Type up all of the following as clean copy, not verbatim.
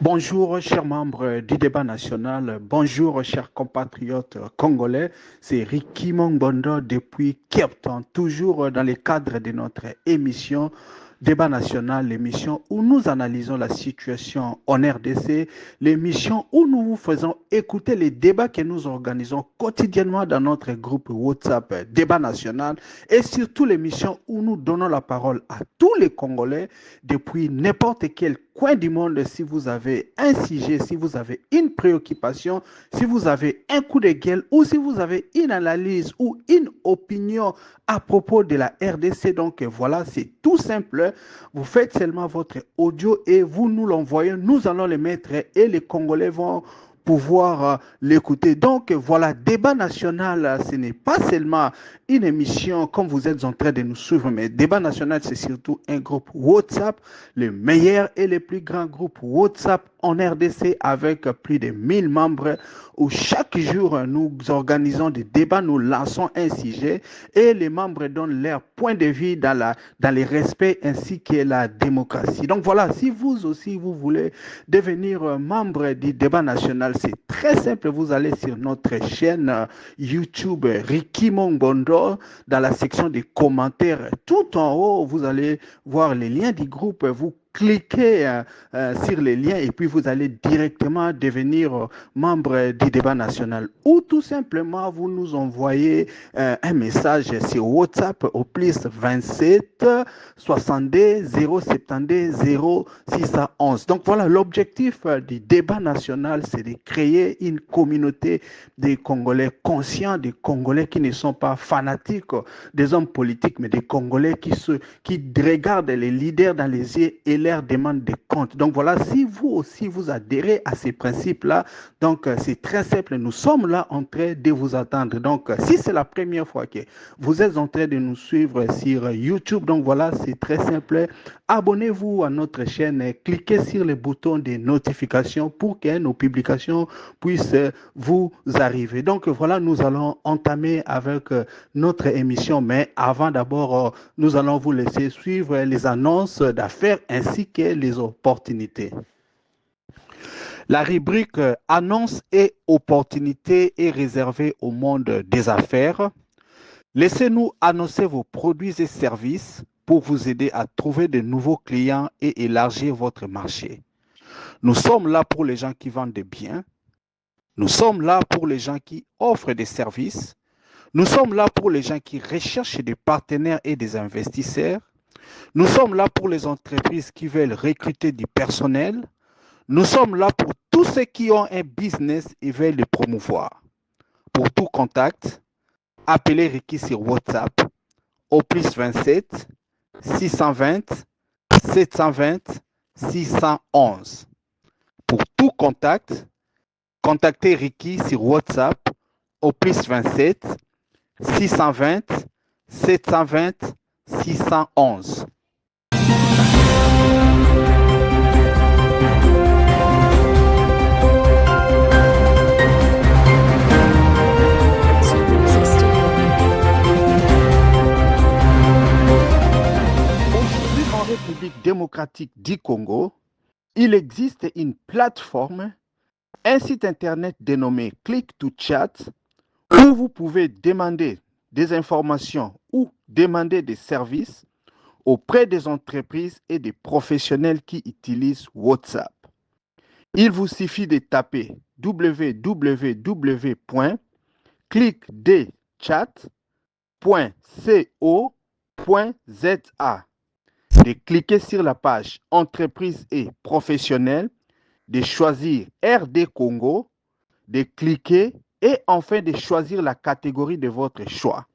Bonjour, chers membres du débat national. Bonjour, chers compatriotes congolais. C'est Ricky Mongbondo depuis Cape Town, toujours dans le cadre de notre émission Débat national, l'émission où nous analysons la situation en RDC, l'émission où nous vous faisons écouter les débats que nous organisons quotidiennement dans notre groupe WhatsApp Débat national et surtout l'émission où nous donnons la parole à tous les Congolais depuis n'importe quel coin du monde. Si vous avez un sujet, si vous avez une préoccupation, si vous avez un coup de gueule ou si vous avez une analyse ou une opinion à propos de la RDC, donc voilà, c'est tout simple. Vous faites seulement votre audio et vous nous l'envoyez. Nous allons le mettre et les Congolais vont pouvoir l'écouter. Donc voilà, débat national, ce n'est pas seulement une émission comme vous êtes en train de nous suivre, mais débat national, c'est surtout un groupe WhatsApp, le meilleur et le plus grand groupe WhatsApp en RDC avec plus de 1000 membres où chaque jour nous organisons des débats, nous lançons un sujet et les membres donnent leur point de vue dans le respect ainsi que la démocratie. Donc voilà, si vous aussi vous voulez devenir membre du débat national, c'est très simple. Vous allez sur notre chaîne YouTube Ricky Mongbondo dans la section des commentaires. Tout en haut, vous allez voir les liens du groupe. Vous cliquez sur les liens et puis vous allez directement devenir membre du débat national ou tout simplement vous nous envoyez un message sur WhatsApp au plus 27 62 072 0611. Donc voilà, l'objectif du débat national, c'est de créer une communauté des Congolais conscients, des Congolais qui ne sont pas fanatiques des hommes politiques, mais des Congolais qui regardent les leaders dans les yeux et leur demandent des comptes. Donc voilà, si vous aussi vous adhérez à ces principes-là, donc c'est très simple, nous sommes là en train de vous attendre. Donc si c'est la première fois que vous êtes en train de nous suivre sur YouTube, donc voilà, c'est très simple. Abonnez-vous à notre chaîne, cliquez sur le bouton de notification pour que nos publications puissent vous arriver. Donc voilà, nous allons entamer avec notre émission, mais avant d'abord, nous allons vous laisser suivre les annonces d'affaires ainsi que les opportunités. La rubrique annonces et opportunités est réservée au monde des affaires. Laissez-nous annoncer vos produits et services pour vous aider à trouver de nouveaux clients et élargir votre marché. Nous sommes là pour les gens qui vendent des biens. Nous sommes là pour les gens qui offrent des services. Nous sommes là pour les gens qui recherchent des partenaires et des investisseurs. Nous sommes là pour les entreprises qui veulent recruter du personnel. Nous sommes là pour tous ceux qui ont un business et veulent le promouvoir. Pour tout contact, appelez Ricky sur WhatsApp au plus 27 620 720 611. Pour tout contact, contactez Ricky sur WhatsApp au plus 27 620 720 611. Aujourd'hui, en République démocratique du Congo, il existe une plateforme, un site internet dénommé Click to Chat, où vous pouvez demander des informations ou demander des services auprès des entreprises et des professionnels qui utilisent WhatsApp. Il vous suffit de taper www.clickdchat.co.za, de cliquer sur la page entreprise et professionnels, de choisir RD Congo, de cliquer et enfin de choisir la catégorie de votre choix.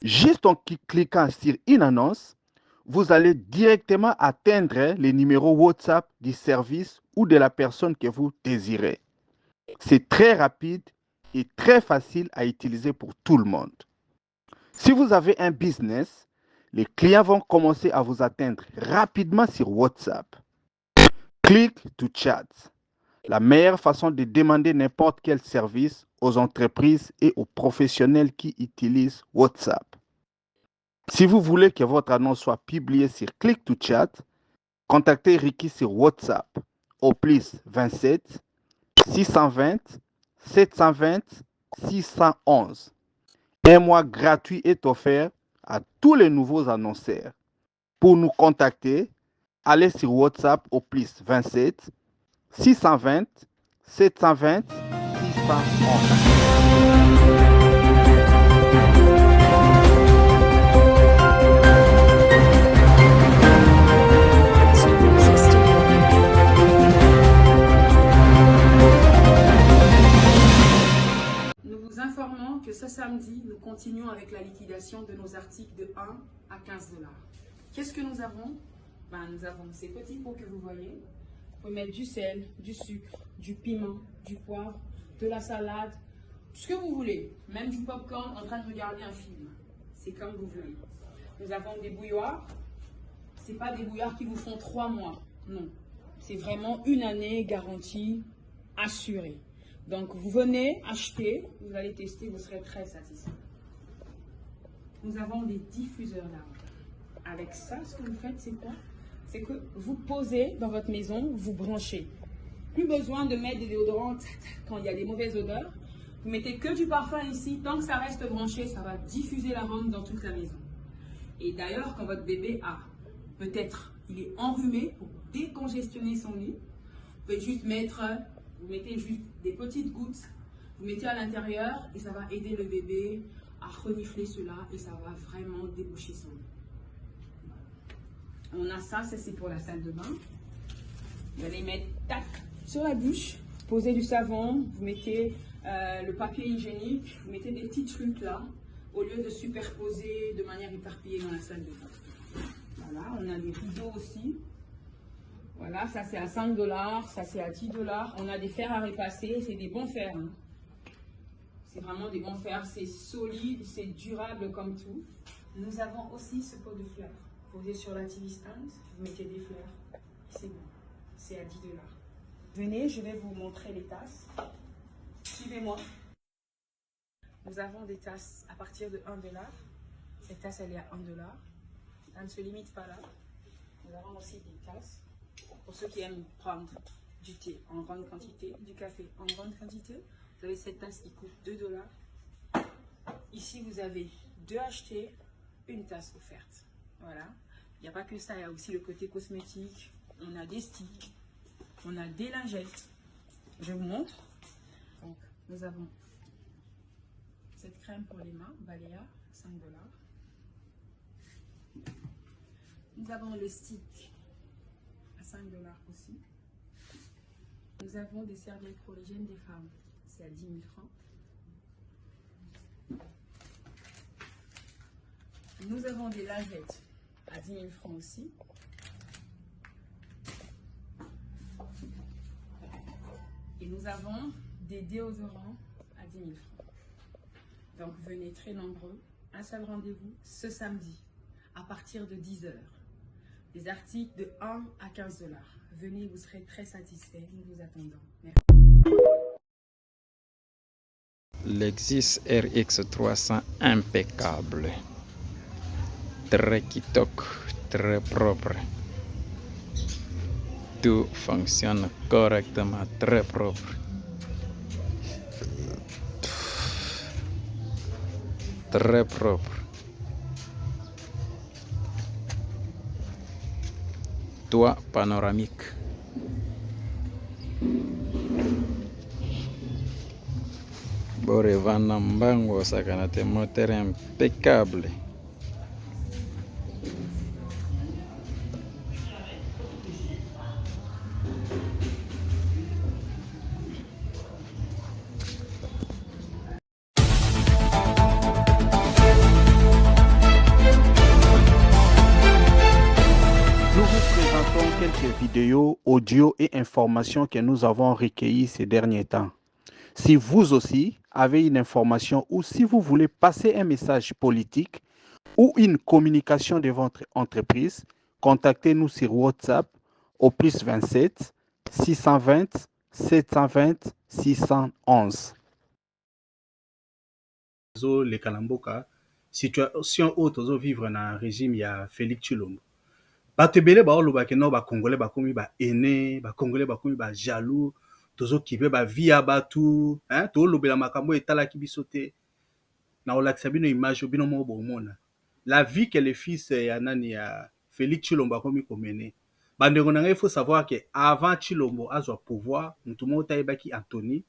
Juste en cliquant sur une annonce, vous allez directement atteindre les numéros WhatsApp du service ou de la personne que vous désirez. C'est très rapide et très facile à utiliser pour tout le monde. Si vous avez un business, les clients vont commencer à vous atteindre rapidement sur WhatsApp. Click to chat. La meilleure façon de demander n'importe quel service aux entreprises et aux professionnels qui utilisent WhatsApp. Si vous voulez que votre annonce soit publiée sur Click to Chat, contactez Ricky sur WhatsApp au plus 27 620 720 611. Un mois gratuit est offert à tous les nouveaux annonceurs. Pour nous contacter, allez sur WhatsApp au plus 27 620 720 611. Nous vous informons que ce samedi, nous continuons avec la liquidation de nos articles de 1 à 15 $. Qu'est-ce que nous avons? Nous avons ces petits pots que vous voyez. Vous pouvez mettre du sel, du sucre, du piment, du poivre, de la salade, ce que vous voulez. Même du popcorn en train de regarder un film. C'est comme vous voulez. Nous avons des bouilloires. Ce n'est pas des bouilloires qui vous font 3 mois. Non. C'est vraiment une année garantie assurée. Donc, vous venez acheter, vous allez tester, vous serez très satisfait. Nous avons des diffuseurs d'argent. Avec ça, ce que vous faites, c'est quoi? C'est que vous posez dans votre maison, vous branchez. Plus besoin de mettre des déodorants quand il y a des mauvaises odeurs. Vous mettez que du parfum ici. Tant que ça reste branché, ça va diffuser l'arôme dans toute la maison. Et d'ailleurs, quand votre bébé a, peut-être, il est enrhumé, pour décongestionner son lit, vous pouvez juste vous mettez juste des petites gouttes, vous mettez à l'intérieur et ça va aider le bébé à renifler cela et ça va vraiment déboucher son lit. On a ça c'est pour la salle de bain. Vous allez mettre tac sur la douche, posez du savon, vous mettez le papier hygiénique, vous mettez des petits trucs là, au lieu de superposer de manière éparpillée dans la salle de bain. Voilà, on a des rideaux aussi. Voilà, ça c'est à 5 $, ça c'est à 10 $. On a des fers à repasser, c'est des bons fers. Hein. C'est vraiment des bons fers, c'est solide, c'est durable comme tout. Nous avons aussi ce pot de fleurs. Posé sur la TV stand, vous mettez des fleurs. C'est bon, c'est à 10 $. Venez, je vais vous montrer les tasses. Suivez-moi. Nous avons des tasses à partir de 1 $. Cette tasse, elle est à 1 $. Ça ne se limite pas là. Nous avons aussi des tasses. Pour ceux qui aiment prendre du thé en grande quantité, du café en grande quantité, vous avez cette tasse qui coûte 2 $. Ici, vous avez 2 achetés, une tasse offerte. Voilà. Il n'y a pas que ça, il y a aussi le côté cosmétique. On a des sticks, on a des lingettes. Je vous montre. Donc, nous avons cette crème pour les mains, Balea, 5 $. Nous avons le stick à 5 $ aussi. Nous avons des serviettes pour l'hygiène des femmes, c'est à 10 000 francs. Nous avons des lingettes à 10 000 francs aussi. Et nous avons des déodorants à 10 000 francs. Donc venez très nombreux. Un seul rendez-vous ce samedi à partir de 10 h. Des articles de 1 à 15 $. Venez, vous serez très satisfaits. Nous vous attendons. Merci. Lexus RX 300 impeccable. Très kitoko, très propre. Tout fonctionne correctement, très propre. Très propre. Toit panoramique. Borevana Mbango Sakanate, moteur impeccable. Nous vous présentons quelques vidéos, audio et informations que nous avons recueillies ces derniers temps. Si vous aussi avez une information ou si vous voulez passer un message politique ou une communication de votre entreprise, contactez-nous sur WhatsApp au plus 27 620 720 611. Les Kalamboka, situation haute, vivre dans un régime, il y a Félix Chilombo. bato ebele baolobaki no bakongolais bakomi baene, bakongolais bakomi bajaloux, tozokipe bavie ya bato, toolobela makambo etalaki biso te. Na olakisa bino image bino moko bomona la vie que le fils ya nani ya Félix Tshilombo akomi komene. Bandeko na ngai, il faut savoir que avant Tshilombo azwa pouvoir, mutu moko tayebaki Anthony,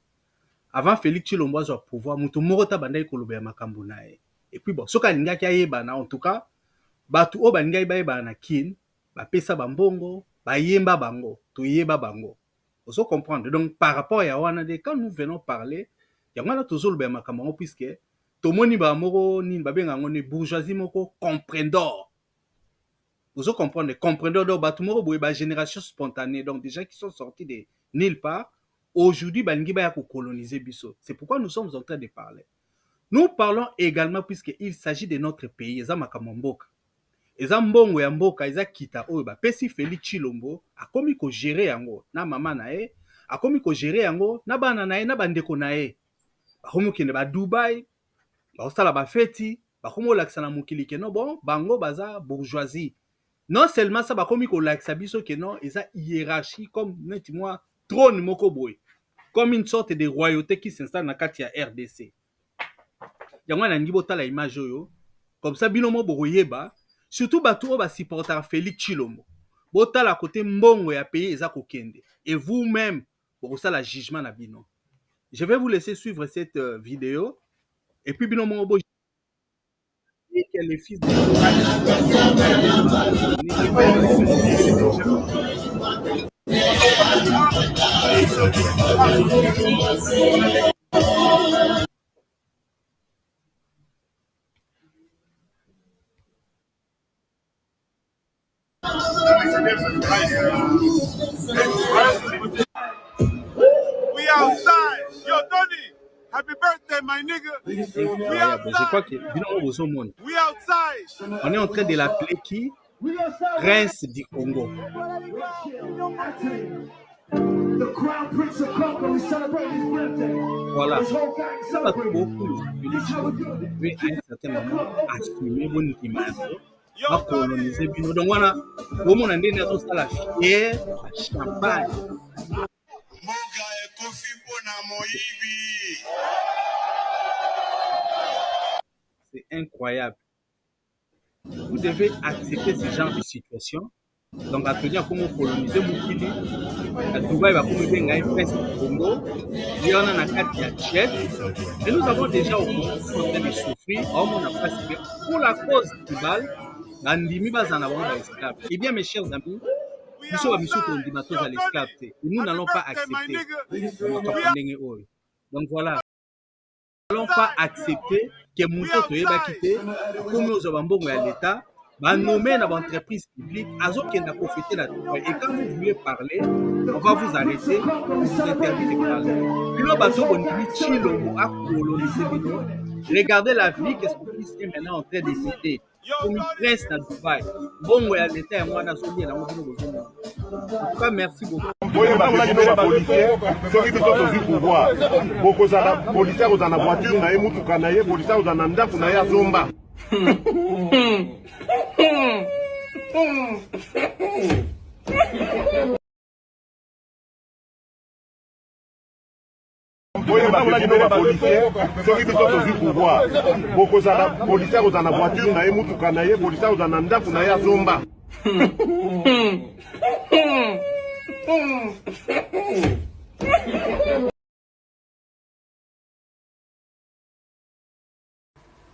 avant Félix Tshilombo azwa pouvoir, mutu moko ta bandaki kolobela makambo na ye. Et puis bon, soki alingaki ayebana, en tout cas bato oyo balingaki bayebana na kin bapesa bambongo bayemba bango toyeba bango, ozo comprendre. Donc par rapport ya wana de quand nous venons parler yango wana tozolobela makambo yango, puisque tomoni bamoko nini babenga ngo ni bourgeoisie moko comprendor, ozo comprendre, comprendor. Donc bato moko boye ba génération spontanée, donc des gens qui sont sortis de nulle part aujourd'hui balingi baya ko coloniser biso. C'est pourquoi nous sommes en train de parler. Nous parlons également puisque il s'agit de notre pays, eza makambo mboka, eza mbongo ya mboka, eza kita oyo bapesi Félix Tshilombo akomi ko gérer yango na mama na ye, akomi ko gérer yango na bana na ye na bandeko na ye, bakomi kende ba Dubai baosala bafeti, bakomi kolakisa na mokili ke no bon bango baza bourgeoisie. Non seulement ça, bakomi kolakisa biso ke no eza hiérarchie comme neti mwa trône moko boye, comme une sorte de royauté qui s'installe na kati ya RDC. Yango na ngi botala image oyo, comme ça bino mo boyeba, surtout bato oyo basupporter Félix Tshilombo, botala côté mbongo ya pays eza kokende, et vous-même bokosala jugement na bino. Je vais vous laisser suivre cette vidéo, et puis bino mo bo que les fils de We outside. Yo, Donny, happy birthday, my nigga. Incroyable. Je crois que We outside. on est en train de l'appeler qui? Prince du Congo. Voilà. Ça va beaucoup. Mais à un certain moment, assumer bonne image. Va coloniser bino. Donc voilà, au monde ndé na to la fière, champagne. C'est incroyable. Vous devez accepter ce genre de situation. Donc, à tenir comment coloniser Mukili, à Dubaï, va comme bien gagner presque Congo, il y en a un cas qui a tchèque. Et nous avons déjà au Congo en train de souffrir, on n'a pas si bien. Pour la cause tribale, l'andimi va en avoir l'esclave. Eh bien, mes chers amis, nous sommes à l'esclave. Et nous n'allons pas accepter. Donc voilà. Nous n'allons pas accepter que Mouto Toyeba quitte, comme nous avons bon à l'État, va nommer dans l'entreprise publique, qui n'a profité là. Et quand vous voulez parler, on va vous arrêter, on vous interdit de parler. Puis là, bateau, on dit Tshilombo a colonisé Bino. Regardez la vie qu'est-ce que Christ est maintenant en train de citer. Comme il reste à Dubaï. Bon, à l'État, et moi, on a souligné là, on dit en tout cas, merci beaucoup. Soki biso tozwi pouvoir bokozala policier kozala na voiture na ye mutuka na ye policier kozala na ndako na ye azomba soki biso tozwi pouvoir bokozala policier kozala na voiture na ye mutuka na ye policier kozala na ndako na ye azomba.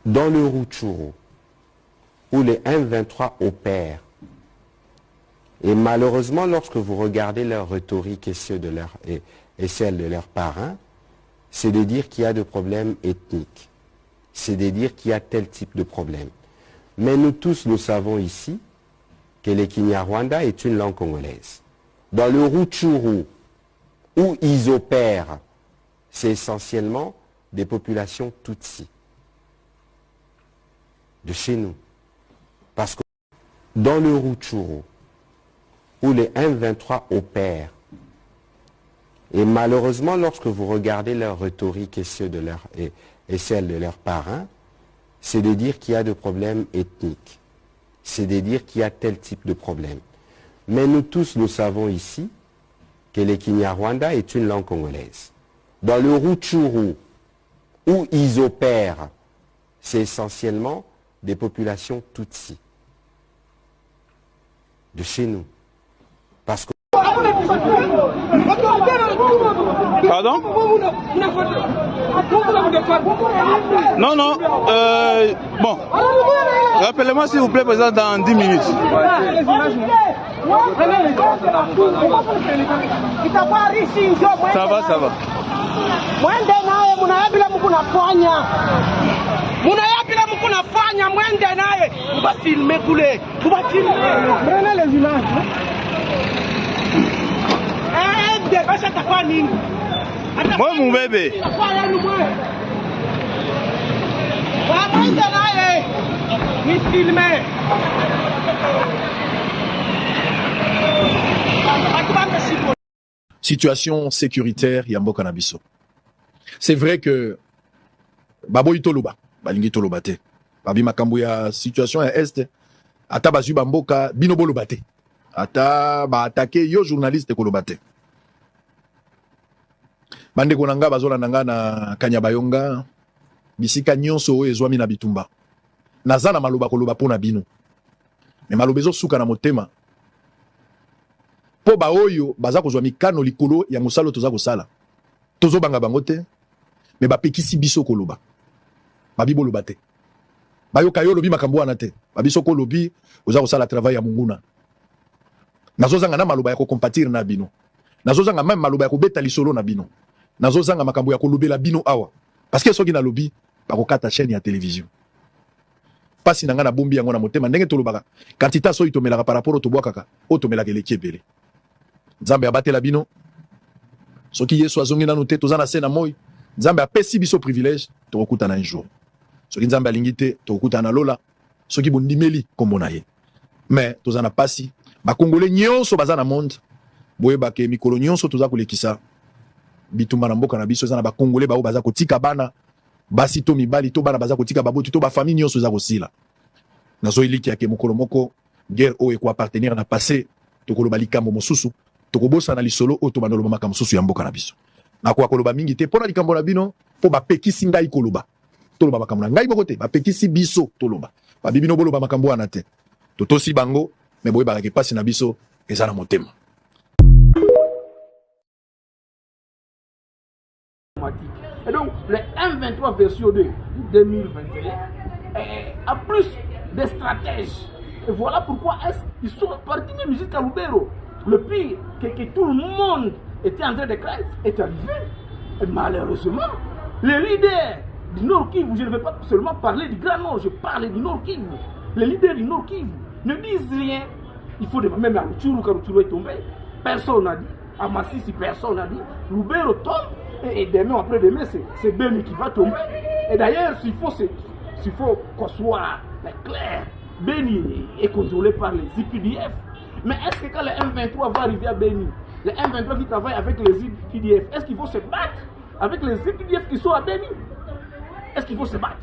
Dans le Rutshuru, où les M23 opèrent, et malheureusement, lorsque vous regardez leur rhétorique et, et celle de leurs parrains, c'est de dire qu'il y a des problèmes ethniques, c'est de dire qu'il y a tel type de problème. Mais nous tous, nous savons ici que le Kinyarwanda est une langue congolaise. Dans le Rutshuru, où ils opèrent, c'est essentiellement des populations Tutsi, de chez nous. Parce que dans le Rutshuru, où les M23 opèrent, et malheureusement, lorsque vous regardez leur rhétorique et, et celle de leurs parrains, c'est de dire qu'il y a des problèmes ethniques, c'est de dire qu'il y a tel type de problème. Mais nous tous, nous savons ici que le Kinyarwanda est une langue congolaise. Dans le Rutshuru, où ils opèrent, c'est essentiellement des populations Tutsi, de chez nous. Parce que... Pardon? Non, non. Bon. Rappelez-moi s'il vous plaît, président, dans 10 minutes. Ça va, ça va. Prenez les images. Moi, mon bébé. Situation sécuritaire Yambo Canabiso. C'est vrai que Baboy Toloba, Balingi Toloba te. Babi Makambuya situation à est. Ata basu bamboka binobo lobate. Ata ba attaquer yo journaliste kolobate. Bande konanga bazola nanga na Kanyabayonga bisika nyonso ezwami na bitumba. Nazana maloba koloba pona bino. Mais malobezo suka na motema. Po ba oyo baza kozwa mikano likolo ya musalo toza kosala. Tozo banga bangote. Mais ba pekisi biso koloba. Babibo lobate. Bayoka yo lobi makambo wana te. Babiso ko lobi oza kosala travail ya munguna. Nazozanga na maloba ya ko compatir na bino. Nazozanga même maloba ya ko beta lisolo na bino. Nazozanga makambo ya ko lobela bino awa. Parce que soki na lobi ba ko kata chaîne ya télévision. Pasi nanga na bombi yango na motema ndenge tolobaka. Quantité so itomelaka par rapport au tobwakaka, otomelaka eleki ebele. Nzambe abatela bino. Soki Yesu azongi na note tozana sena moyi. Nzambe apesi biso privilège to kokutana un jour. Soki Nzambe alingi te to kokutana lola. Soki bondimeli kombo na ye. Mais tozana pasi ba congolais nyonso bazana monde. Boye ba ke mikolo nyonso toza kolekisa. Bitumba na mboka na biso zana ba congolais ba o baza kotika bana. Basi to mibali to bana baza kotika baboti to ba famille nyonso za kosila. Nazo iliki yake mokolo moko guerre o eko appartenir na passé to koloba likambo mosusu to kobosa na lisolo o to banolo makambo mosusu ya mboka na biso. Na kwa koloba mingi te pona likambo na bino po ba pekisi ngai koloba. Toloba makambo na ngai moko te ba pekisi biso toloba. Ba bibino boloba makambo wana te. To tosi bango me boye ba ke pasi na biso eza na motema. Et donc, le M23 version 2 2021 a plus de stratèges. Et voilà pourquoi ils sont partis même jusqu'à Lubero. Le pire, que tout le monde était en train de craindre, est arrivé. Et malheureusement, les leaders du Nord Kivu, je ne vais pas seulement parler du Grand Nord, je parle du Nord Kivu. Les leaders du Nord Kivu ne disent rien. Il faut même à Rutshuru, quand Rutshuru est tombé, personne n'a dit. À Massissi, personne n'a dit. Lubero tombe. Et demain, après-demain, c'est Beni qui va tomber. Et d'ailleurs, s'il faut qu'on soit clair, Beni est contrôlé par les IPDF. Mais est-ce que quand le M23 va arriver à Beni, le M23 qui travaille avec les IPDF, est-ce qu'il faut se battre avec les IPDF qui sont à Beni? Est-ce qu'il faut se battre?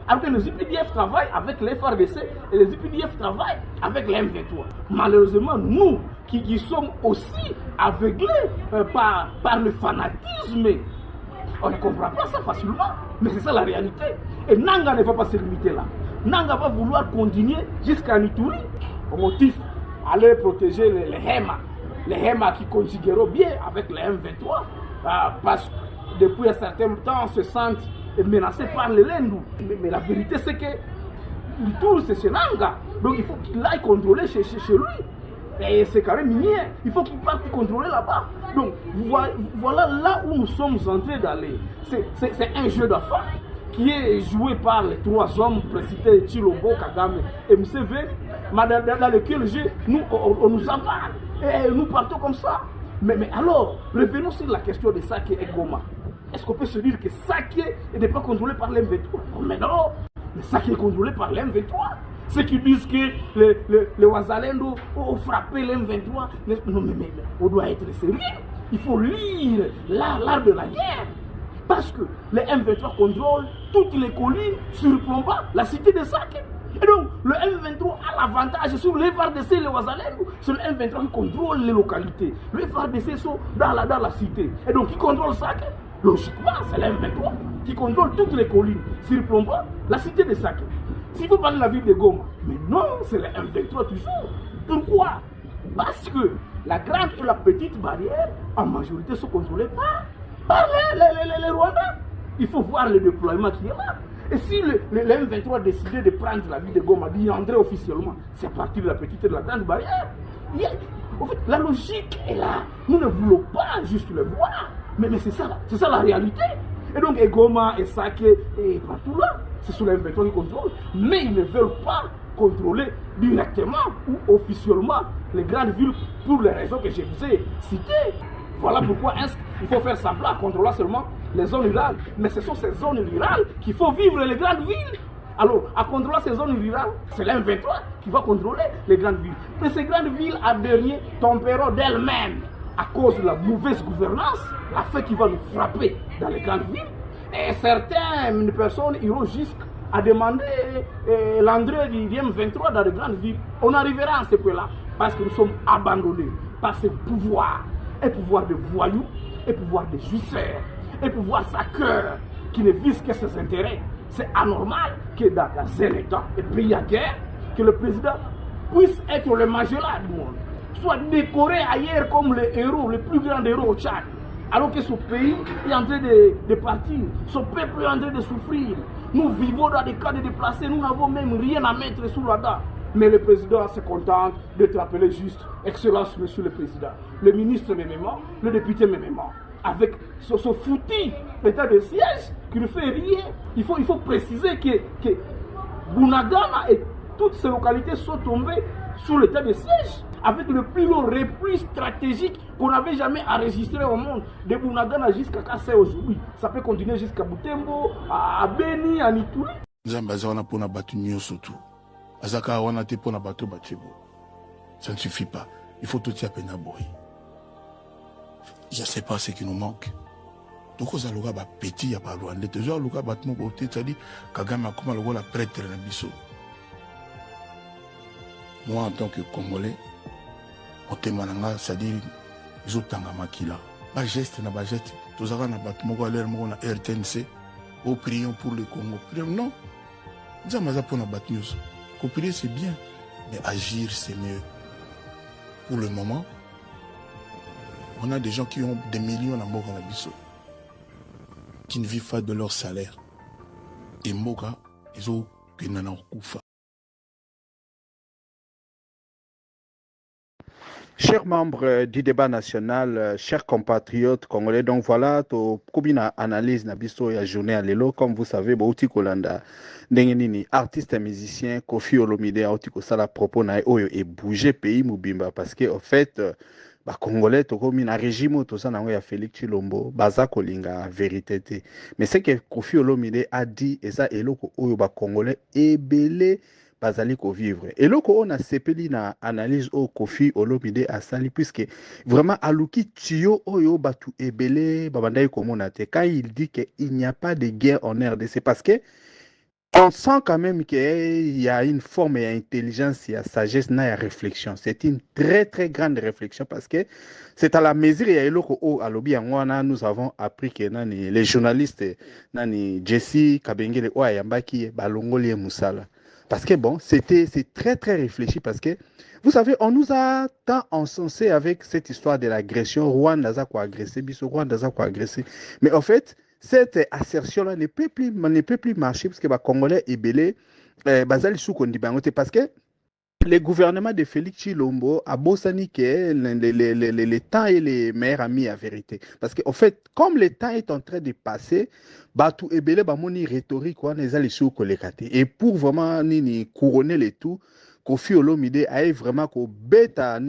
Alors que les IPDF travaillent avec les FARDC et les IPDF travaillent avec les M23. Malheureusement, nous qui sommes aussi aveuglés par le fanatisme, on ne comprend pas ça facilement. Mais c'est ça la réalité. Et Nanga ne va pas se limiter là. Nanga va vouloir continuer jusqu'à Nituri au motif aller protéger les Hema. Les Hema qui conjugueront bien avec les M23 parce que depuis un certain temps, on se sentent menacés par les Lendu. Mais la vérité, c'est que Nituri, c'est chez Nanga. Donc il faut qu'il aille contrôler chez lui. Et c'est quand même minier. Il faut qu'il parte contrôler là-bas. Donc voilà là où nous sommes en train d'aller. C'est un jeu d'affaires qui est joué par les trois hommes précités, Chilombo, Kagame et Museveni. Mais dans lequel jeu, on nous avale. Et nous partons comme ça. Mais alors, revenons sur la question de Saké et Goma. Est-ce qu'on peut se dire que Saké n'est pas contrôlé par l'M23? Mais non, mais Saké est contrôlé par l'M23. Ceux qui disent que les Wazalendo ont frappé l'M23, non mais on doit être sérieux. Il faut lire l'art de la guerre. Parce que les M23 contrôlent toutes les collines surplombant la cité de Saké. Et donc, le M23 a l'avantage sur les FARDC et les Ouazalem. C'est le M23 qui contrôle les localités. Les FARDC sont dans la cité. Et donc, qui contrôle Saké? Logiquement, c'est le M23 qui contrôle toutes les collines. S'il plombe la cité de Saké. S'il faut parler de la ville de Goma, mais non, c'est le M23 toujours. Pourquoi? Parce que la grande et la petite barrière, en majorité, sont contrôlées par les Rwandais. Il faut voir le déploiement qui est là. Et si le M23 a décidé de prendre la ville de Goma, d'y entrer officiellement, c'est à partir de la petite et de la grande barrière. En fait, la logique est là. Nous ne voulons pas juste le voir. Mais c'est ça la réalité. Et donc, Goma, et Saké, et partout là, c'est sur le M23 qui contrôle. Mais ils ne veulent pas contrôler directement ou officiellement les grandes villes pour les raisons que je vous ai citées. Voilà pourquoi il faut faire semblant à contrôler seulement les zones rurales. Mais ce sont ces zones rurales qu'il faut vivre les grandes villes. Alors, à contrôler ces zones rurales, c'est l'M23 qui va contrôler les grandes villes. Mais ces grandes villes, à dernier, tomberont d'elles-mêmes à cause de la mauvaise gouvernance, la fait qui va nous frapper dans les grandes villes. Et certaines personnes iront jusqu'à demander l'entrée du M23 dans les grandes villes. On arrivera à ce point-là parce que nous sommes abandonnés par ce pouvoir. Un pouvoir de voyous, un pouvoir de justeurs, un pouvoir saqueur qui ne vise que ses intérêts. C'est anormal que dans un État, un pays à guerre, que le président puisse être le Magella du monde, soit décoré ailleurs comme le héros, le plus grand héros au Tchad, alors que ce pays est en train de partir, son peuple est en train de souffrir. Nous vivons dans des cas de déplacés, nous n'avons même rien à mettre sous la dent. Mais le président se contente d'être appelé juste Excellence, Monsieur le Président. Le ministre m'aimant, le député m'aimant. Avec ce foutu état de siège qui ne fait rien. Il faut préciser que Bunagana et toutes ces localités sont tombées sous l'état de siège. Avec le plus long repli stratégique qu'on n'avait jamais enregistré au monde. De Bunagana jusqu'à Kassai aujourd'hui. Ça peut continuer jusqu'à Butembo, à Beni, à Nituri. Azaka wana te pona bato bachebo. Ça ne suffit pas. Il faut tout y apena boy. Je sais pas ce qui nous manque. Donc aux aloga ba petit ya ba Rwanda. Toujours aloga batmo côté tadi Kagame akoma logo la prêtre na biso. Moi en tant que Congolais, on témananga c'est-à-dire ils ont tanga makila. Ba geste na ba geste. Tozaka na batmo ko aller mo na RTNC. Au prions pour le Congo. Non. Nzamaza pona batnyus. Coopérer c'est bien, mais agir c'est mieux. Pour le moment, on a des gens qui ont des millions à Moka Nabiso, qui ne vivent pas de leur salaire. Et Moka, ils ont qu'une nana koufa. Chers membres du débat national, chers compatriotes congolais, donc voilà, comme analyse Nabiso et journée à l'élo, comme vous savez, Bouti Kolanda, Dengenini, artiste et musicien, Kofi Olomide, Autiko Sala, propos na oyo et bouger pays Mubimba, parce que, en fait, ba Congolais, comme un régime, tout ça, n'a Félix Chilombo, Baza Kolinga, vérité. Mais c'est que Kofi Olomide a dit, et ça, et l'oko oyo ba Congolais, et belé, bazali ko vivre. Et là, on a sepeli na analyse au Kofi Olomide asali, puisque vraiment, aluki tio oyo batu ebele, babandai komonate, quand il dit qu'il n'y a pas de guerre en RDC, parce que on sent quand même qu'il y a une forme d'intelligence, il y a sagesse, il y a réflexion. C'est une très très grande réflexion parce que c'est à la mesure il y a alobi angwana nous avons appris que les journalistes nani Jesse Kabengele Oyambaki balongoli musala. Parce que bon, c'est très très réfléchi parce que, vous savez, on nous a tant encensé avec cette histoire de l'agression, Rwanda a quoi agressé, Biso Rwanda a quoi agressé. Mais en fait, cette assertion-là ne peut plus marcher parce que les Congolais est belé, basal sous kondibangote parce que le gouvernement de Félix Chilombo a bossani que les temps et les meilleurs amis à vérité. Parce qu'en fait, comme le temps est en train de passer, Batu Ebele Bamoni rhétorique, et pour vraiment couronner le tout, Kofi Olomide a vraiment ko beta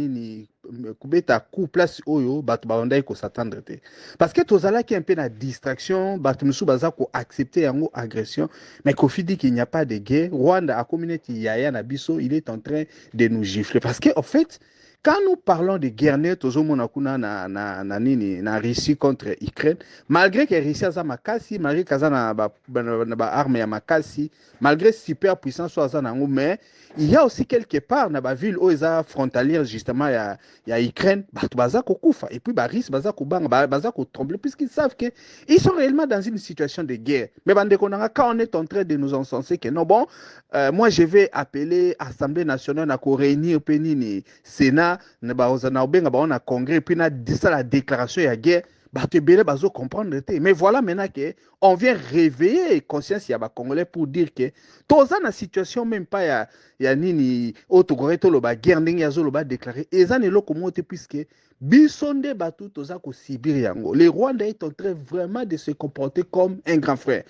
coup place oyo batu bandai ko s'attendre te parce que tozala qui un peu na distraction batu musu baza ko accepter yango agression mais Kofi dit qu'il n'y a pas de guerre. Rwanda a communauté yaya na biso, il est en train de nous gifler parce que en fait Quand nous parlons de guerre, na Russie contre Ukraine, malgré que Russie a makasi, malgré que na arme ya makasi, malgré super puissance mais il y a aussi quelque part na ba ville où ils sont frontalière justement ya Ukraine, baza kokufa et puis Russie baza kubanga baza ko trembler puisqu'ils savent que ils sont réellement dans une situation de guerre. Mais quand on est en train de nous encenser que non bon, moi je vais appeler Assemblée nationale à réunir penini Sénat na na congrès puis na la déclaration ya guerre comprendre. Mais voilà maintenant que on vient réveiller conscience ya ba Congolais pour dire que tous na situation même pas ya nini autogoreto lo ba guerre ndenge yazo lo ba déclarer ezane loko mote puisque bisonde batu toza ko sibir yango. Le Rwanda est en train vraiment de se comporter comme un grand frère.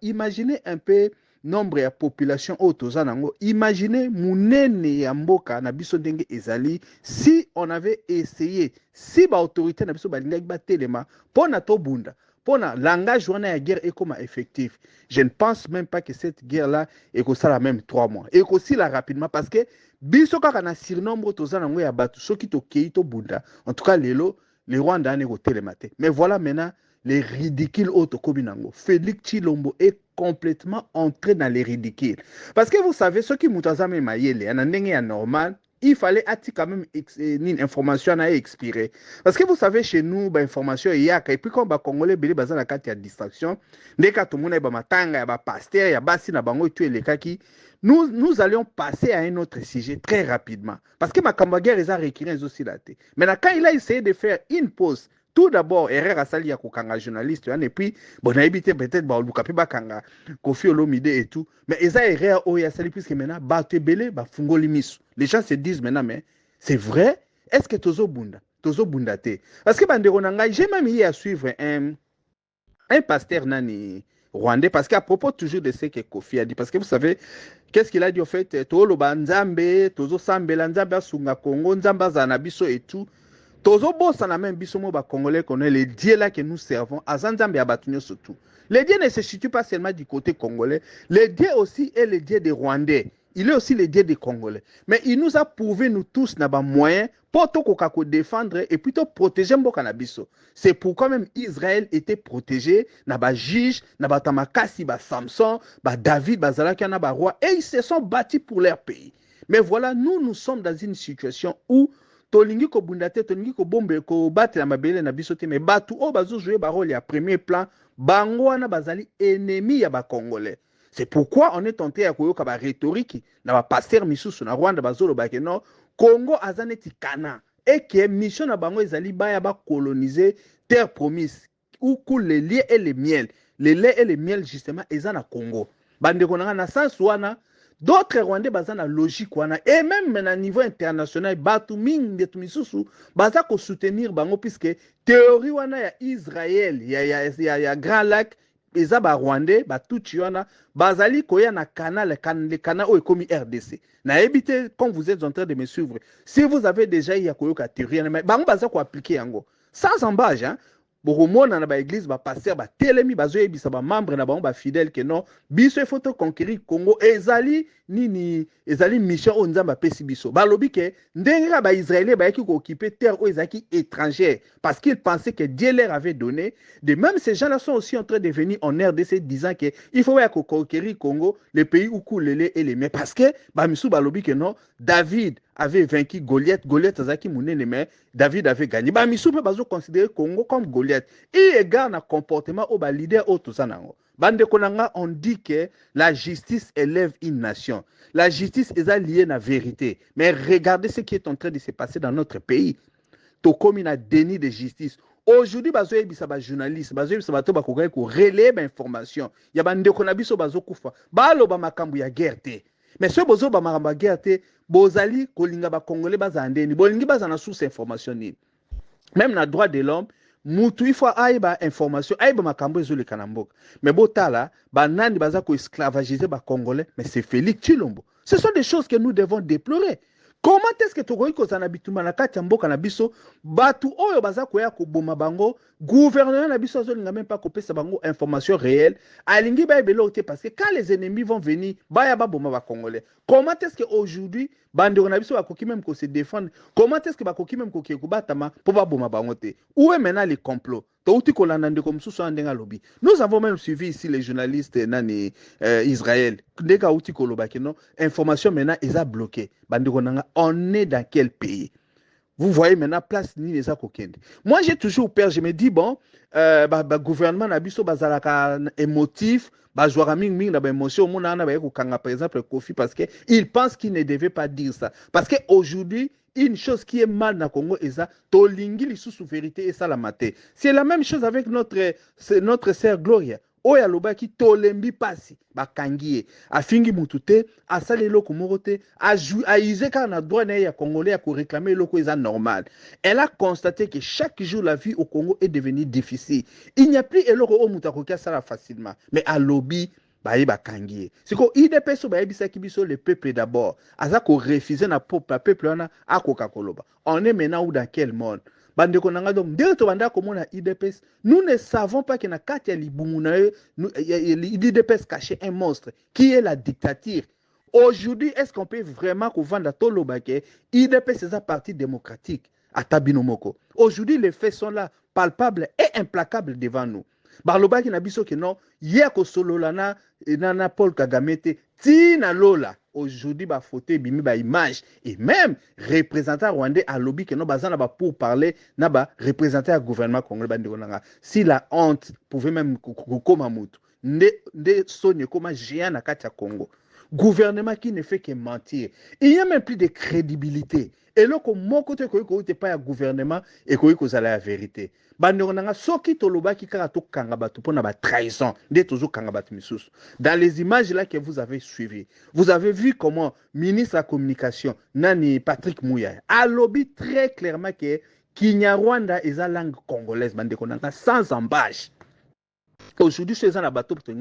Imaginez un peu nombre ya population autozanango. Imaginez munene ya mboka na biso ndenge ezali si on avait essayé, si ba autorité na biso balinga ba telema pona to bunda, pona langage wana ya guerre est comme effectif. Je ne pense même pas que cette guerre là est comme ça la même 3 mois. Et aussi là rapidement parce que biso kaka na surnombre tozanango ya batu soki to kei to bunda. En tout cas lelo les Rwandais ne ko telemate. Mais voilà maintenant les ridicules autres communango. Félix Tshilombo est complètement entré dans les ridicules. Parce que vous savez, ceux qui moutazame mayele, en normal, il fallait quand même une information à expirer. Parce que vous savez, chez nous, l'information est yaka. Et puis quand les Congolais, il y a une distraction. Dès que tout le monde est matanga, il y a pasteur, il y a bassi, il y a bango, tu es les kaki. Nous allions passer à un autre sujet très rapidement. Parce que ma cambaguerre, ils ont récurrent aussi là. Mais quand il a essayé de faire une pause, tout d'abord, erreur à sali ya kokanga journaliste, et puis, bon, on a évité peut-être, bah, Lukapi bakanga, Kofi Olomide et tout, mais ils ont erreur au ya sali, puisque maintenant, bah, te belé, bah, fungo limisu. Les gens se disent maintenant, mais c'est vrai? Est-ce que tozo bunda te? Parce que, banderonanga, j'ai même eu à suivre un pasteur nani rwandais, parce qu'à propos toujours de ce que Kofi a dit, parce que vous savez, qu'est-ce qu'il a dit au fait? Tolo banzambe, tozo sambe, lanzambe, sunga Congo, nzamba zanabiso et tout. Tozo bossa na même biso mo ba Congolais connaît les dieux là que nous servons à Zanzambe abatunyo surtout. Les dieux ne se situent pas seulement du côté congolais, les dieux aussi est le dieu des Rwandais. Il est aussi le dieu des Congolais. Mais il nous a prouvé nous tous na ba moyen pour to ko défendre et plutôt protéger mboka na biso. C'est pourquoi même Israël était protégé na ba juge, na ba Tamakasi, ba Samson, ba David, ba Zalaki na ba roi et ils se sont battus pour leur pays. Mais voilà, nous sommes dans une situation où tolingi ko bundate tolingi ko bombe ko battre la mabele na biso te mais batu o bazo jouer ba rôle ya premier plan bango wana bazali ennemi ya ba Congolais. C'est pourquoi on est tenté à koyoka ba rhétorique na ba pasteur misusu na Rwanda bazolo ba ke no Congo azaneti kana et que mission na bango ezali ba ya ba coloniser terre promise où coule les lait et les miel. Les lait et les miel justement ezana Congo. Bande konanga na sens wana d'autres Rwandais basent dans la logique et même à niveau international batu ming de tumisusu baza ko soutenir bango puisque théorie wana ya Israël ya Grand Lac eza ba Rwandais ba tuchi wana bazali koya na canal le canal o ekomi RDC na éviter quand vous êtes en train de me suivre si vous avez déjà ya koyoka théorie mais bango baza ko appliquer yango sans embâche hein. Boromona na ba église ba pasteur ba telemi bazo yebisa ba membre na bango ba fidèle que non biso il faut to conquérir Congo ezali nini ezali mission o nzamba pesi biso balobi ke ndenge ba israélien ba yaki ko occuper terre o ezaki étrangère parce qu'ils pensaient que Dieu leur avait donné de même ces gens là sont aussi en train de venir en RDC disant que il faut ya ko conquérir Congo le pays où coule le lait et les mais parce que ba misu balobi que non David avait vaincu Goliath. Goliath azaki munene mais David avait gagné. Ba misu pe bazo considérer Congo comme Goliath. Et égard na comportement au ba leader au tozanango. Bande konanga on dit que la justice élève une nation. La justice est liée à la vérité. Mais regardez ce qui est en train de se passer dans notre pays. Tokomi na déni de justice. Aujourd'hui, bazo yebisa ba journaliste, bazo yebisa bato ba kogai ko relayer ba information. Ya bande konabiso bazo kufa. Ba lo ba makambu ya guerre te. Mais ce bozo ba makambu ya guerre te, bozali kolinga ba Congolais bazandeni, bolingi bazana source information ni. Même na droit de l'homme, mutu il faut aiba information, aiba makambu ezole kanamboka. Mais botala, ba nani baza ko esclavagiser ba Congolais, mais c'est Félix Tshilombo. Ce sont des choses que nous devons déplorer. Comment est-ce que tu kozana bituma na kati ya mboka na biso batu oyo baza koya koboma bango gouvernement na biso azolinga même pas kopesa bango information réelle alingi ba ebelo te parce que quand les ennemis vont venir baya baboma ba congolais. Comment est-ce que aujourd'hui bandeko na biso bakoki même ko se défendre? Comment est-ce que bakoki même ko batama pour baboma bango te? Où est maintenant les complots? Nous avons même suivi ici les journalistes nani Israël. Information maintenant ils ont bloqué. On est dans quel pays? Vous voyez maintenant place ni les akokende. Moi j'ai toujours peur, je me dis bon gouvernement na biso bazalaka émotif, bazwara ming na ba émotion mona na ba kanga par exemple Kofi parce que il pense qu'il ne devait pas dire ça. Parce que aujourd'hui une chose qui est mal dans le Congo, c'est ça, tolingi li sous vérité et ça la maté. C'est la même chose avec notre sœur Gloria. Oya loba ki tolembi pasi bakangiye afingi mutute asale loko morote a use ka na droit na ya congolais à réclamer loko est normal. Elle a constaté que chaque jour la vie au Congo est devenue difficile. Il n'y a plus eloko o mutakokia ça facilement. Mais à lobby c'est quoi IDPS le peuple d'abord aza ko refuser na peuple wana akoka koloba. On est maintenant où dans quel monde? Bandeko nanga donc dès to banda komona IDPS nous ne savons pas que na kati ya libungu na IDPS caché un monstre qui est la dictature. Aujourd'hui est-ce qu'on peut vraiment vendre toloba ke IDPS c'est un parti démocratique à Tabinomoko? Aujourd'hui les faits sont là palpables et implacables devant nous. Barloba qui n'a biso que non hier ko sololana nana Paul Kagame te tina lola aujourd'hui ba photo bimi ba image et même représentant rwandais à lobby que non bazana ba pour parler na ba représenter le gouvernement congolais bandeko nanga si la honte pouvait même koma mutu nde sonye koma géant na kati ya Congo. Gouvernement qui ne fait que mentir. Il n'y a même plus de crédibilité. Et là, comme mon côté, il n'y a pas de gouvernement et qu'il y a la vérité. Dans les images là que vous avez suivies, vous avez vu comment ministre de la communication, Nani Patrick Mouya, a lobby très clairement que Kinyarwanda est la langue congolaise, sans embâche. Aujourd'hui, je suis en bateau pour je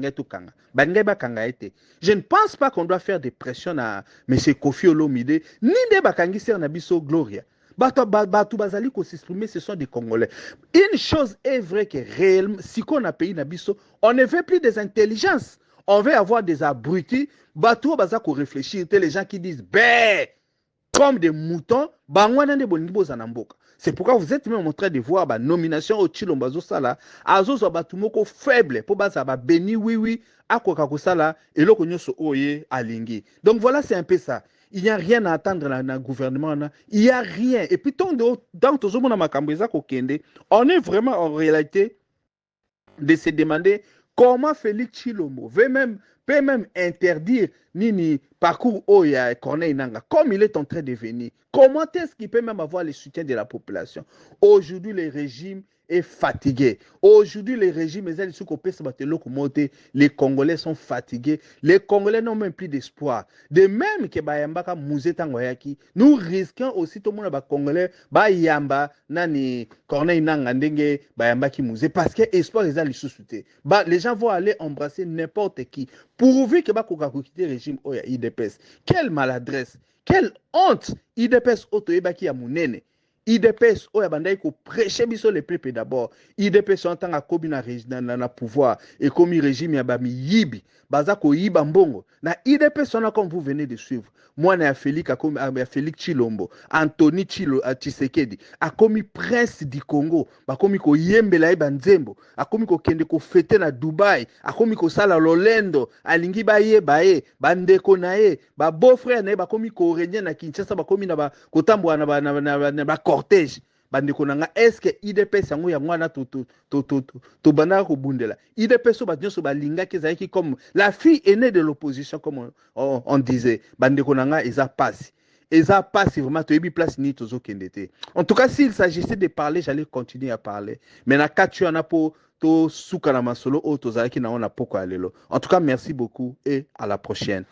ne pense pas qu'on doit faire des pressions à M. Kofi Olomide, ni de Bakangi Sernabiso Gloria. Batou Bazali ko s'exprimer, ce sont des Congolais. Une chose est vraie que réellement, si on a pays Nabiso, on ne veut plus des intelligences. On veut avoir des abrutis. Batou Bazako réfléchir, les gens qui disent, bé, comme des moutons, c'est pourquoi vous êtes même en train de voir la nomination au Chilombazo Sala, Azozo Batumoko faible, pour Bazaba Beni, oui, à Kokakosala, et l'Okonyoso Oye, Alingi. Donc voilà, c'est un peu ça. Il n'y a rien à attendre dans le gouvernement. Il n'y a rien. Et puis, dans tout ce monde, on est vraiment en réalité de se demander comment Félix Tshilombo peut même interdire Nini parcours Oya Corneille Nanga, comme il est en train de venir. Comment est-ce qu'il peut même avoir le soutien de la population? Aujourd'hui, le régime est fatigué. Aujourd'hui, le régime les Congolais sont fatigués. Les Congolais n'ont même plus d'espoir. De même que Bayambaka Mouzeta Ngoyaki, nous risquons aussi tout le monde Congolais, Bayamba, Nani, Corneille Nanga, Ndenge, Bayambaki Mouzé, parce que espoir les a les sous-soutés. Les gens vont aller embrasser n'importe qui. Pourvu que Bakoka quitte le régime Oya IDPS. Quelle maladresse, quelle honte! IDPS Otoebaki à Mounene. IDPS oya bandai ko prêcher biso le peuple d'abord. IDPS en tant que kobi na pouvoir et comme régime ya bami yibi baza ko yiba mbongo na IDPS on a comme vous venez de suivre. Moi na Félix Tshilombo, Anthony Tshisekedi a commis prince du Congo, ba komi ko yembela e banzembo, a komi ko kende ko fêter na Dubai, a komi ko sala lolendo, alingi ba ye bandeko na ye, ba beau-frère na ye ba komi ko régner na Kinshasa ba komi na ba kotambwa na ba cortège. Bandeko nanga est-ce que IDPS yango ya mwana to banda ko bundela IDPS so ba nyoso ba linga ke zaiki comme la fille aînée de l'opposition comme on disait bandeko nanga eza passe vraiment to yebi place ni tozo kendete. En tout cas s'il s'agissait de parler j'allais continuer à parler mais na katu ana po to suka na masolo o to zaki na ona poko alelo. En tout cas merci beaucoup et à la prochaine.